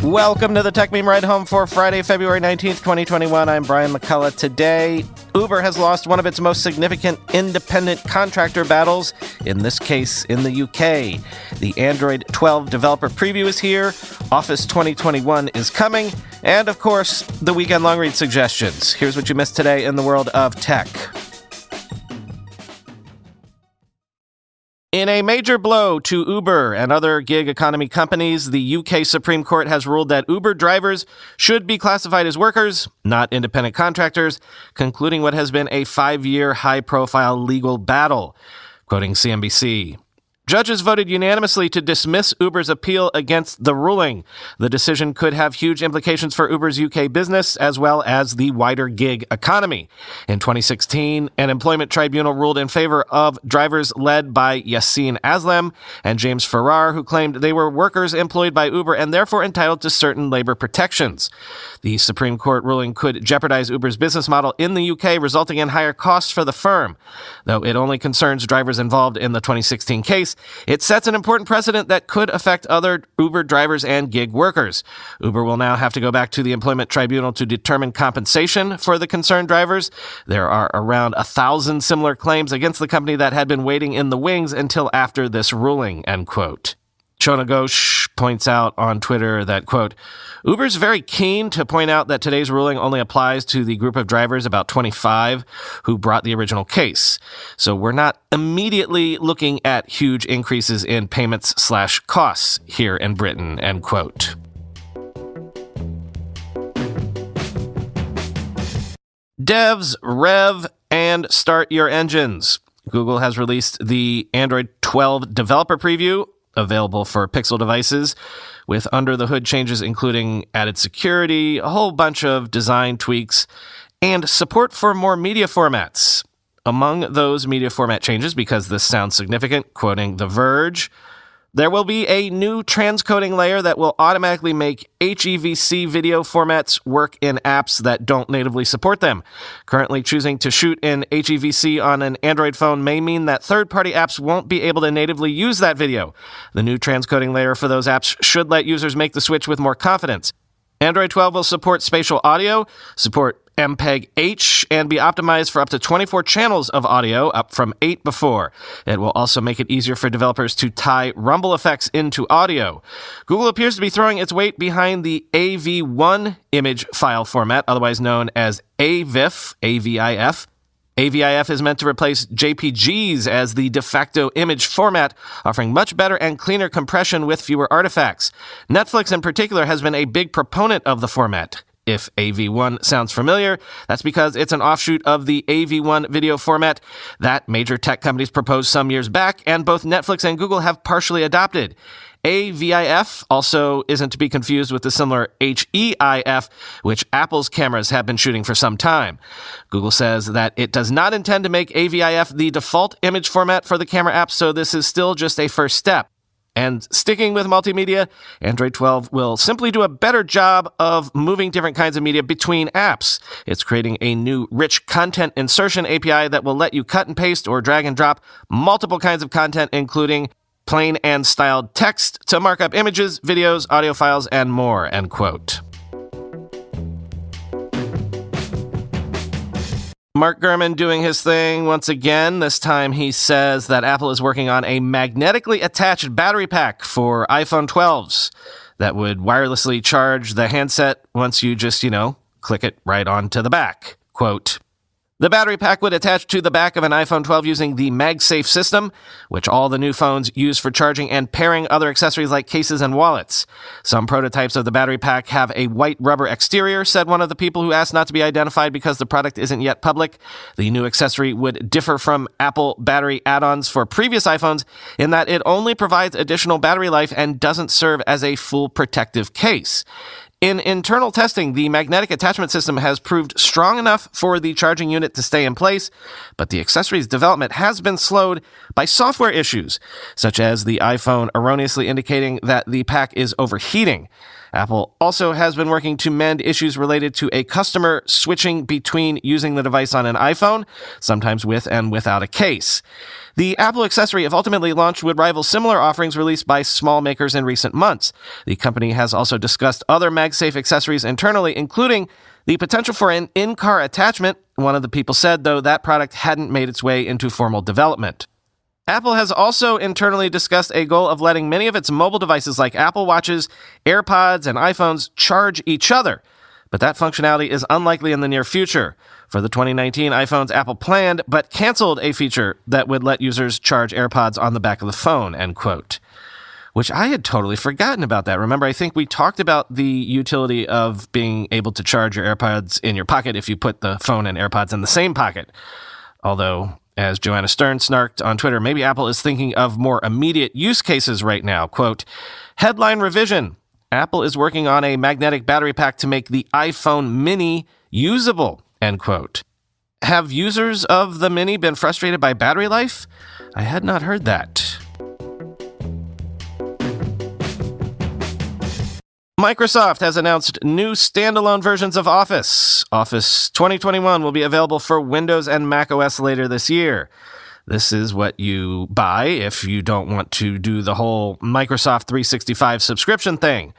Welcome to the Tech Meme Ride Home for Friday, February 19th, 2021. I'm Brian McCullough. Today, Uber has lost one of its most significant independent contractor battles, in this case in the UK. The Android 12 developer preview is here, Office 2021 is coming, and of course, the weekend Longreads suggestions. Here's what you missed today in the world of tech. In a major blow to Uber and other gig economy companies, the UK Supreme Court has ruled that Uber drivers should be classified as workers, not independent contractors, concluding what has been a 5-year high-profile legal battle. Quoting CNBC, "Judges voted unanimously to dismiss Uber's appeal against the ruling. The decision could have huge implications for Uber's UK business as well as the wider gig economy. In 2016, an employment tribunal ruled in favor of drivers led by Yassine Aslam and James Farrar, who claimed they were workers employed by Uber and therefore entitled to certain labor protections. The Supreme Court ruling could jeopardize Uber's business model in the UK, resulting in higher costs for the firm. Though it only concerns drivers involved in the 2016 case, it sets an important precedent that could affect other Uber drivers and gig workers. Uber will now have to go back to the employment tribunal to determine compensation for the concerned drivers. There are around 1,000 similar claims against the company that had been waiting in the wings until after this ruling," end quote. Shona Ghosh points out on Twitter that, quote, "Uber's very keen to point out that today's ruling only applies to the group of drivers, about 25, who brought the original case. So we're not immediately looking at huge increases in payments/costs here in Britain," end quote. Devs, rev, and start your engines. Google has released the Android 12 developer preview, available for Pixel devices, with under-the-hood changes including added security, a whole bunch of design tweaks, and support for more media formats. Among those media format changes, because this sounds significant, quoting The Verge, there will be a new transcoding layer that will automatically make HEVC video formats work in apps that don't natively support them. Currently, choosing to shoot in HEVC on an Android phone may mean that third-party apps won't be able to natively use that video. The new transcoding layer for those apps should let users make the switch with more confidence. Android 12 will support spatial audio, support MPEG-H, and be optimized for up to 24 channels of audio, up from 8 before. It will also make it easier for developers to tie rumble effects into audio. Google appears to be throwing its weight behind the AV1 image file format, otherwise known as AVIF, AVIF. AVIF is meant to replace JPGs as the de facto image format, offering much better and cleaner compression with fewer artifacts. Netflix in particular has been a big proponent of the format. If AV1 sounds familiar, that's because it's an offshoot of the AV1 video format that major tech companies proposed some years back, and both Netflix and Google have partially adopted. AVIF also isn't to be confused with the similar HEIF, which Apple's cameras have been shooting for some time. Google says that it does not intend to make AVIF the default image format for the camera apps, so this is still just a first step. And sticking with multimedia, Android 12 will simply do a better job of moving different kinds of media between apps. It's creating a new rich content insertion API that will let you cut and paste or drag and drop multiple kinds of content, including plain and styled text to mark up images, videos, audio files, and more, end quote. Mark Gurman doing his thing once again. This time he says that Apple is working on a magnetically attached battery pack for iPhone 12s that would wirelessly charge the handset once you just, click it right onto the back. Quote, "The battery pack would attach to the back of an iPhone 12 using the MagSafe system, which all the new phones use for charging and pairing other accessories like cases and wallets. Some prototypes of the battery pack have a white rubber exterior," said one of the people who asked not to be identified because the product isn't yet public. The new accessory would differ from Apple battery add-ons for previous iPhones in that it only provides additional battery life and doesn't serve as a full protective case. In internal testing, the magnetic attachment system has proved strong enough for the charging unit to stay in place, but the accessory's development has been slowed by software issues, such as the iPhone erroneously indicating that the pack is overheating. Apple also has been working to mend issues related to a customer switching between using the device on an iPhone, sometimes with and without a case. The Apple accessory, if ultimately launched, would rival similar offerings released by small makers in recent months. The company has also discussed other MagSafe accessories internally, including the potential for an in-car attachment. One of the people said, though, that product hadn't made its way into formal development. Apple has also internally discussed a goal of letting many of its mobile devices like Apple Watches, AirPods, and iPhones charge each other, but that functionality is unlikely in the near future. For the 2019 iPhones, Apple planned but canceled a feature that would let users charge AirPods on the back of the phone, end quote. Which I had totally forgotten about that. Remember, I think we talked about the utility of being able to charge your AirPods in your pocket if you put the phone and AirPods in the same pocket. Although, as Joanna Stern snarked on Twitter, maybe Apple is thinking of more immediate use cases right now. Quote, headline revision. Apple is working on a magnetic battery pack to make the iPhone mini usable, end quote. Have users of the mini been frustrated by battery life? I had not heard that. Microsoft has announced new standalone versions of Office. Office 2021 will be available for Windows and macOS later this year. This is what you buy if you don't want to do the whole Microsoft 365 subscription thing,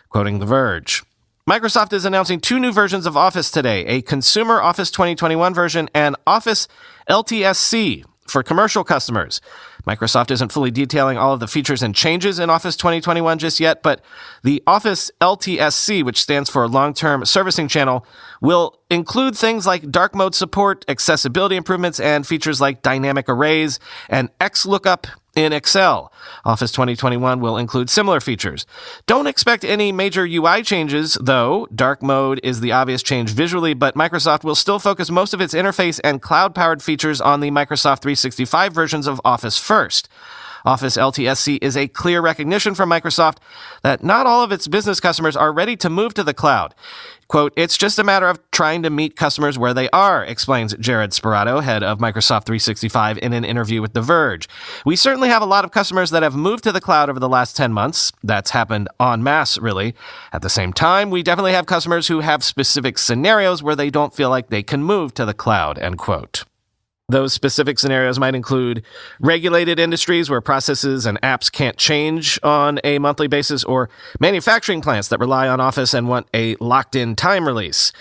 quoting The Verge. Microsoft is announcing two new versions of Office today, a consumer Office 2021 version and Office LTSC for commercial customers. Microsoft isn't fully detailing all of the features and changes in Office 2021 just yet, but the Office LTSC, which stands for Long-Term Servicing Channel, will include things like dark mode support, accessibility improvements, and features like dynamic arrays and XLOOKUP in Excel. Office 2021 will include similar features. Don't expect any major UI changes, though. Dark mode is the obvious change visually, but Microsoft will still focus most of its interface and cloud-powered features on the Microsoft 365 versions of Office first. Office LTSC is a clear recognition from Microsoft that not all of its business customers are ready to move to the cloud. Quote, it's just a matter of trying to meet customers where they are, explains Jared Sperato, head of Microsoft 365, in an interview with The Verge. We certainly have a lot of customers that have moved to the cloud over the last 10 months. That's happened en masse, really. At the same time, we definitely have customers who have specific scenarios where they don't feel like they can move to the cloud, end quote. Those specific scenarios might include regulated industries where processes and apps can't change on a monthly basis, or manufacturing plants that rely on Office and want a locked-in time release.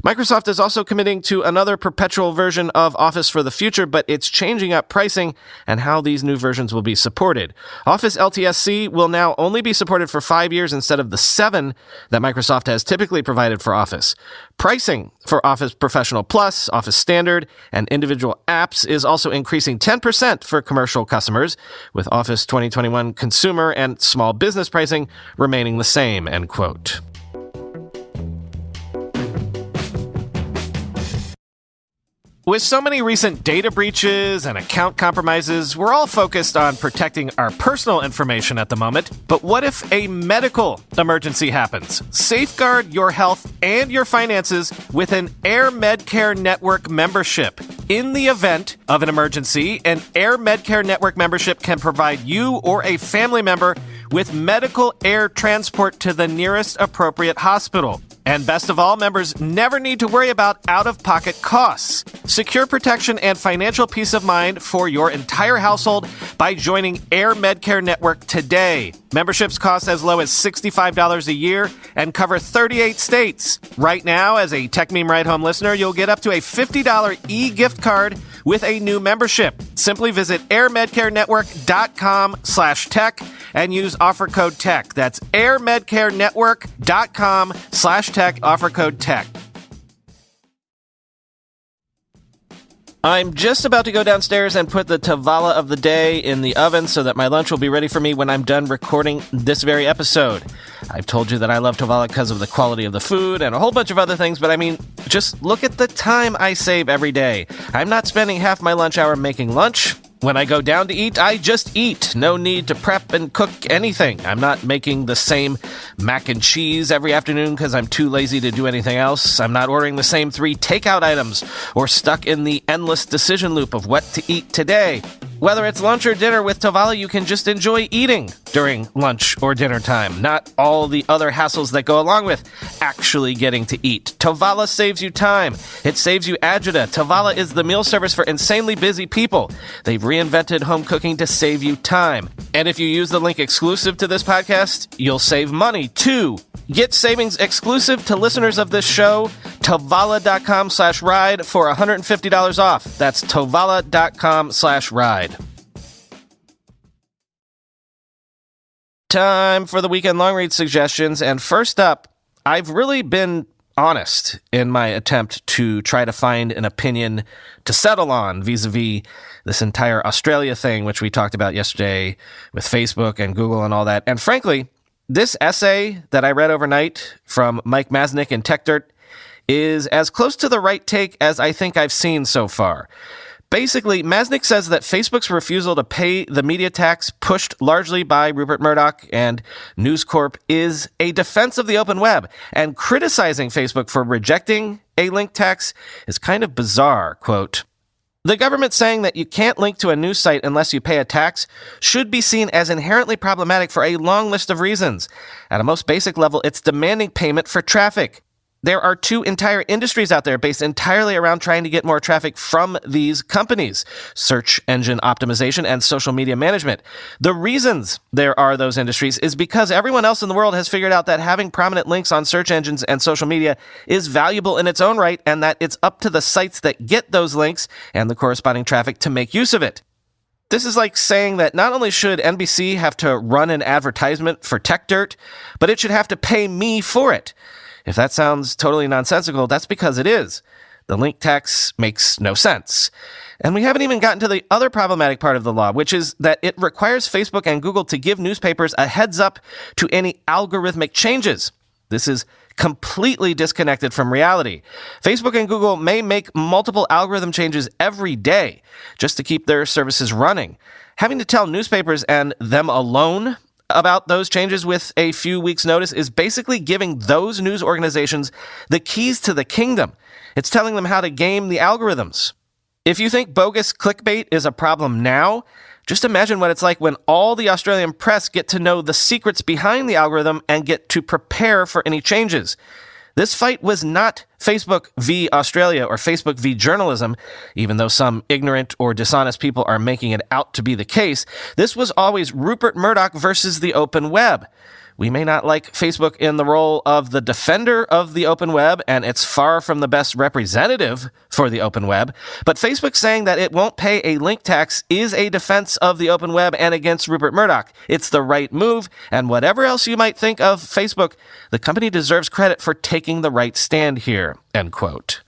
Microsoft is also committing to another perpetual version of Office for the future, but it's changing up pricing and how these new versions will be supported. Office LTSC will now only be supported for 5 years instead of the 7 that Microsoft has typically provided for Office. Pricing for Office Professional Plus, Office Standard, and individual apps is also increasing 10% for commercial customers, with Office 2021 consumer and small business pricing remaining the same, end quote. With so many recent data breaches and account compromises, we're all focused on protecting our personal information at the moment. But what if a medical emergency happens? Safeguard your health and your finances with an Air Medcare Network membership. In the event of an emergency, an Air Medcare Network membership can provide you or a family member with medical air transport to the nearest appropriate hospital. And best of all, members never need to worry about out-of-pocket costs. Secure protection and financial peace of mind for your entire household by joining Air Medcare Network today. Memberships cost as low as $65 a year and cover 38 states. Right now, as a Tech Meme Ride Home listener, you'll get up to a $50 e-gift card with a new membership. Simply visit airmedcarenetwork.com/tech and use offer code TECH. That's airmedcarenetwork.com/tech, offer code TECH. I'm just about to go downstairs and put the Tavala of the day in the oven so that my lunch will be ready for me when I'm done recording this very episode. I've told you that I love Tavala because of the quality of the food and a whole bunch of other things, but I mean, just look at the time I save every day. I'm not spending half my lunch hour making lunch. When I go down to eat, I just eat. No need to prep and cook anything. I'm not making the same mac and cheese every afternoon because I'm too lazy to do anything else. I'm not ordering the same 3 takeout items or stuck in the endless decision loop of what to eat today. Whether it's lunch or dinner with Tovala, you can just enjoy eating during lunch or dinner time, not all the other hassles that go along with actually getting to eat. Tovala saves you time. It saves you agita. Tovala is the meal service for insanely busy people. They've reinvented home cooking to save you time. And if you use the link exclusive to this podcast, you'll save money too. Get savings exclusive to listeners of this show, Tovala.com/ride for $150 off. That's Tovala.com/ride. Time for the weekend Longreads suggestions. And first up, I've really been honest in my attempt to try to find an opinion to settle on vis-a-vis this entire Australia thing, which we talked about yesterday with Facebook and Google and all that. And frankly, this essay that I read overnight from Mike Masnick in TechDirt is as close to the right take as I think I've seen so far. Basically, Masnick says that Facebook's refusal to pay the media tax pushed largely by Rupert Murdoch and News Corp is a defense of the open web, and criticizing Facebook for rejecting a link tax is kind of bizarre. Quote, "The government saying that you can't link to a news site unless you pay a tax should be seen as inherently problematic for a long list of reasons. At a most basic level, it's demanding payment for traffic. There are two entire industries out there based entirely around trying to get more traffic from these companies: search engine optimization and social media management. The reasons there are those industries is because everyone else in the world has figured out that having prominent links on search engines and social media is valuable in its own right, and that it's up to the sites that get those links and the corresponding traffic to make use of it. This is like saying that not only should NBC have to run an advertisement for TechDirt, but it should have to pay me for it. If that sounds totally nonsensical, that's because it is. The link tax makes no sense. And we haven't even gotten to the other problematic part of the law, which is that it requires Facebook and Google to give newspapers a heads up to any algorithmic changes. This is completely disconnected from reality. Facebook and Google may make multiple algorithm changes every day just to keep their services running. Having to tell newspapers and them alone about those changes with a few weeks' notice is basically giving those news organizations the keys to the kingdom. It's telling them how to game the algorithms. If you think bogus clickbait is a problem now, just imagine what it's like when all the Australian press get to know the secrets behind the algorithm and get to prepare for any changes. This fight was not Facebook v. Australia or Facebook v. journalism, even though some ignorant or dishonest people are making it out to be the case. This was always Rupert Murdoch versus the open web. We may not like Facebook in the role of the defender of the open web, and it's far from the best representative for the open web, but Facebook saying that it won't pay a link tax is a defense of the open web and against Rupert Murdoch. It's the right move, and whatever else you might think of Facebook, the company deserves credit for taking the right stand here, end quote.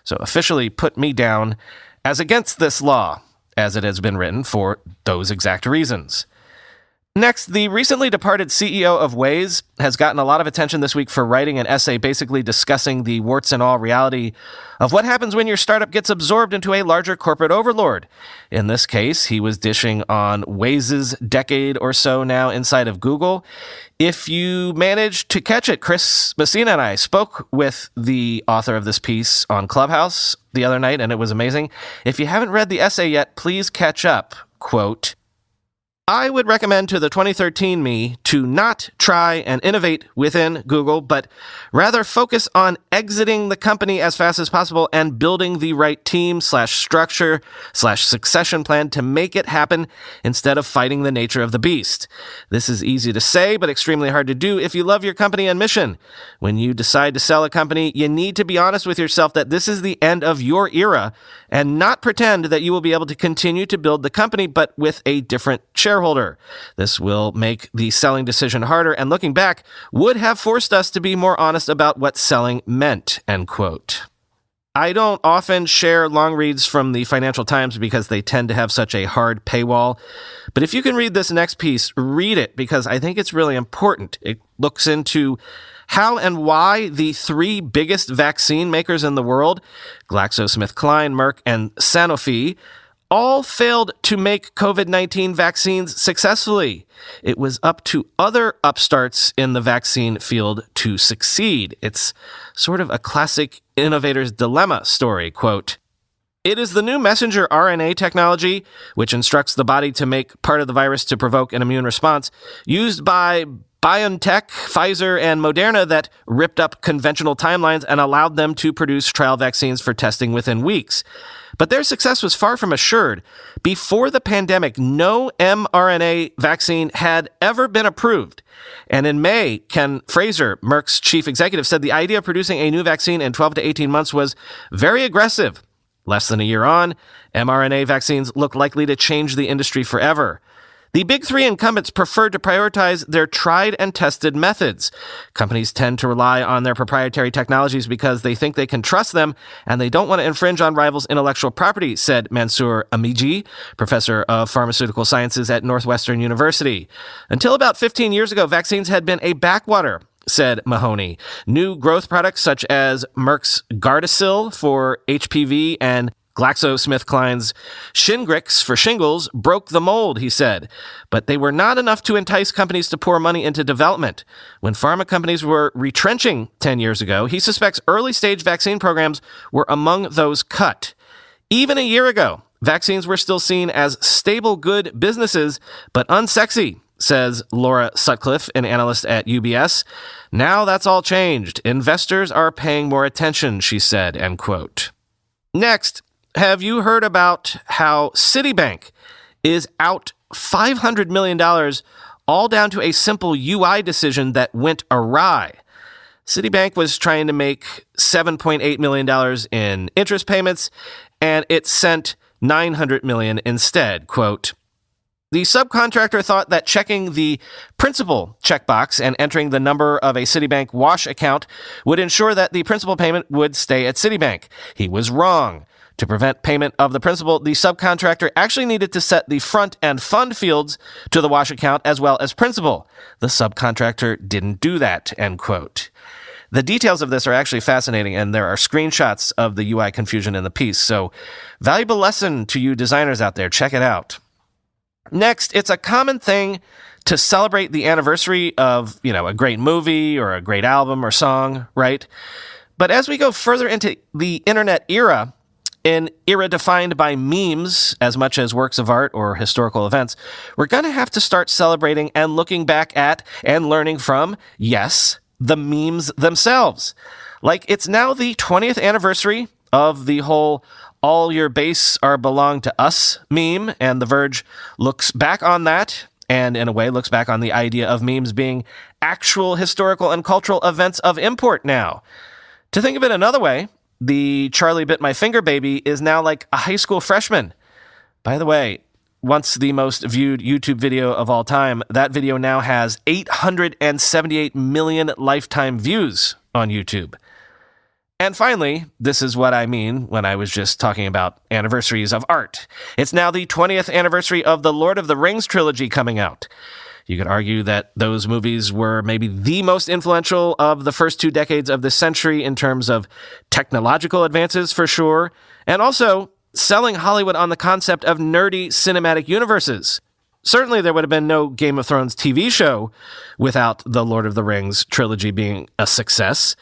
So officially put me down as against this law, as it has been written for those exact reasons. Next, the recently departed CEO of Waze has gotten a lot of attention this week for writing an essay basically discussing the warts and all reality of what happens when your startup gets absorbed into a larger corporate overlord. In this case, he was dishing on Waze's decade or so now inside of Google. If you managed to catch it, Chris Messina and I spoke with the author of this piece on Clubhouse the other night, and it was amazing. If you haven't read the essay yet, please catch up. Quote, "I would recommend to the 2013 me to not try and innovate within Google, but rather focus on exiting the company as fast as possible and building the right team / structure / succession plan to make it happen instead of fighting the nature of the beast. This is easy to say, but extremely hard to do if you love your company and mission. When you decide to sell a company, you need to be honest with yourself that this is the end of your era and not pretend that you will be able to continue to build the company, but with a different shareholder. This will make the selling decision harder, and looking back, would have forced us to be more honest about what selling meant," end quote. I don't often share long reads from the Financial Times because they tend to have such a hard paywall. But if you can read this next piece, read it because I think it's really important. It looks into how and why the three biggest vaccine makers in the world, GlaxoSmithKline, Merck, and Sanofi, all failed to make COVID-19 vaccines successfully. It was up to other upstarts in the vaccine field to succeed. It's sort of a classic innovator's dilemma story. Quote, It is the new messenger RNA technology, which instructs the body to make part of the virus to provoke an immune response, used by BioNTech, Pfizer, and Moderna that ripped up conventional timelines and allowed them to produce trial vaccines for testing within weeks. But their success was far from assured. Before the pandemic, no mRNA vaccine had ever been approved. And in May, Ken Fraser, Merck's chief executive, said the idea of producing a new vaccine in 12 to 18 months was very aggressive. Less than a year on, mRNA vaccines look likely to change the industry forever. The big three incumbents preferred to prioritize their tried and tested methods. Companies tend to rely on their proprietary technologies because they think they can trust them and they don't want to infringe on rivals' intellectual property, said Mansour Amiji, professor of pharmaceutical sciences at Northwestern University. Until about 15 years ago, vaccines had been a backwater, said Mahoney. New growth products such as Merck's Gardasil for HPV and GlaxoSmithKline's Shingrix for shingles broke the mold, he said. But they were not enough to entice companies to pour money into development. When pharma companies were retrenching 10 years ago, he suspects early-stage vaccine programs were among those cut. Even a year ago, vaccines were still seen as stable, good businesses, but unsexy, says Laura Sutcliffe, an analyst at UBS. Now that's all changed. Investors are paying more attention, she said, end quote. Next, have you heard about how Citibank is out $500 million all down to a simple UI decision that went awry? Citibank was trying to make $7.8 million in interest payments, and it sent $900 million instead. Quote, the subcontractor thought that checking the principal checkbox and entering the number of a Citibank wash account would ensure that the principal payment would stay at Citibank. He was wrong. To prevent payment of the principal, the subcontractor actually needed to set the front and fund fields to the wash account as well as principal. The subcontractor didn't do that, end quote. The details of this are actually fascinating, and there are screenshots of the UI confusion in the piece. So, valuable lesson to you designers out there. Check it out. Next, it's a common thing to celebrate the anniversary of, a great movie or a great album or song, right? But as we go further into the internet era, an era defined by memes as much as works of art or historical events, we're going to have to start celebrating and looking back at and learning from, yes, the memes themselves. Like, it's now the 20th anniversary of the whole all your base are belong to us meme, and The Verge looks back on that, and in a way looks back on the idea of memes being actual historical and cultural events of import now. To think of it another way, the Charlie Bit My Finger baby is now like a high school freshman. By the way, once the most viewed YouTube video of all time, that video now has 878 million lifetime views on YouTube. And finally, this is what I mean when I was just talking about anniversaries of art. It's now the 20th anniversary of the Lord of the Rings trilogy coming out. You could argue that those movies were maybe the most influential of the first 2 decades of this century in terms of technological advances, for sure, and also selling Hollywood on the concept of nerdy cinematic universes. Certainly, there would have been no Game of Thrones TV show without the Lord of the Rings trilogy being a success.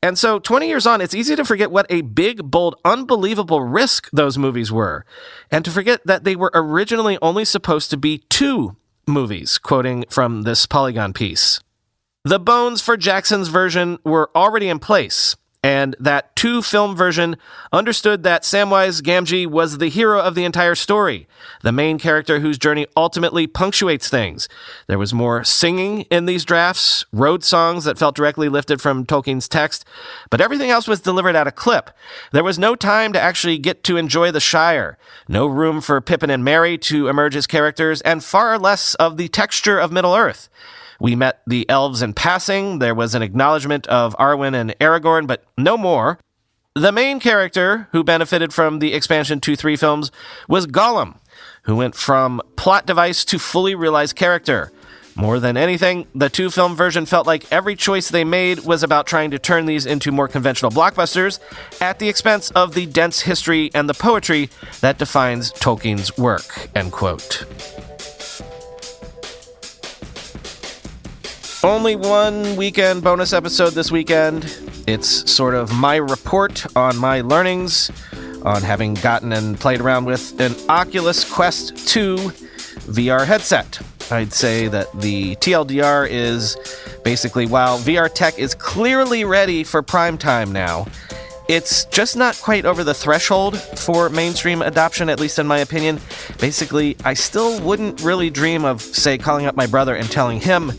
And so 20 years on, it's easy to forget what a big, bold, unbelievable risk those movies were, and to forget that they were originally only supposed to be 2 movies, quoting from this Polygon piece. The bones for Jackson's version were already in place, and that 2-film version understood that Samwise Gamgee was the hero of the entire story, the main character whose journey ultimately punctuates things. There was more singing in these drafts, road songs that felt directly lifted from Tolkien's text, but everything else was delivered at a clip. There was no time to actually get to enjoy the Shire, no room for Pippin and Merry to emerge as characters, and far less of the texture of Middle-earth. We met the elves in passing, there was an acknowledgement of Arwen and Aragorn, but no more. The main character, who benefited from the expansion to 3 films, was Gollum, who went from plot device to fully realized character. More than anything, the 2-film version felt like every choice they made was about trying to turn these into more conventional blockbusters at the expense of the dense history and the poetry that defines Tolkien's work, end quote. Only one weekend bonus episode this weekend. It's sort of my report on my learnings on having gotten and played around with an Oculus Quest 2 VR headset. I'd say that the TLDR is basically, while VR tech is clearly ready for prime time now, it's just not quite over the threshold for mainstream adoption, at least in my opinion. Basically, I still wouldn't really dream of, say, calling up my brother and telling him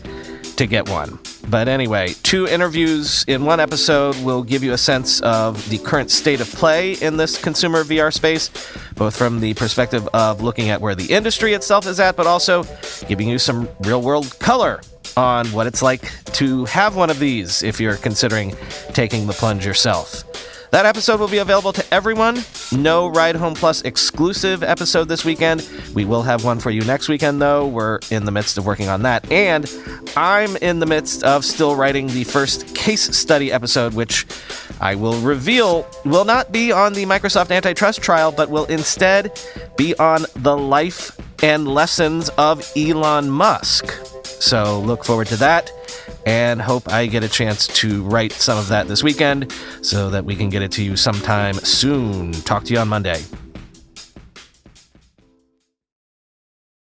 to get one. But anyway, 2 interviews in one episode will give you a sense of the current state of play in this consumer VR space, both from the perspective of looking at where the industry itself is at, but also giving you some real-world color on what it's like to have one of these if you're considering taking the plunge yourself. That episode will be available to everyone. No Ride Home Plus exclusive episode this weekend. We will have one for you next weekend, though. We're in the midst of working on that. And I'm in the midst of still writing the first case study episode, which I will reveal will not be on the Microsoft antitrust trial, but will instead be on the life and lessons of Elon Musk. So look forward to that, and hope I get a chance to write some of that this weekend so that we can get it to you sometime soon. Talk to you on Monday.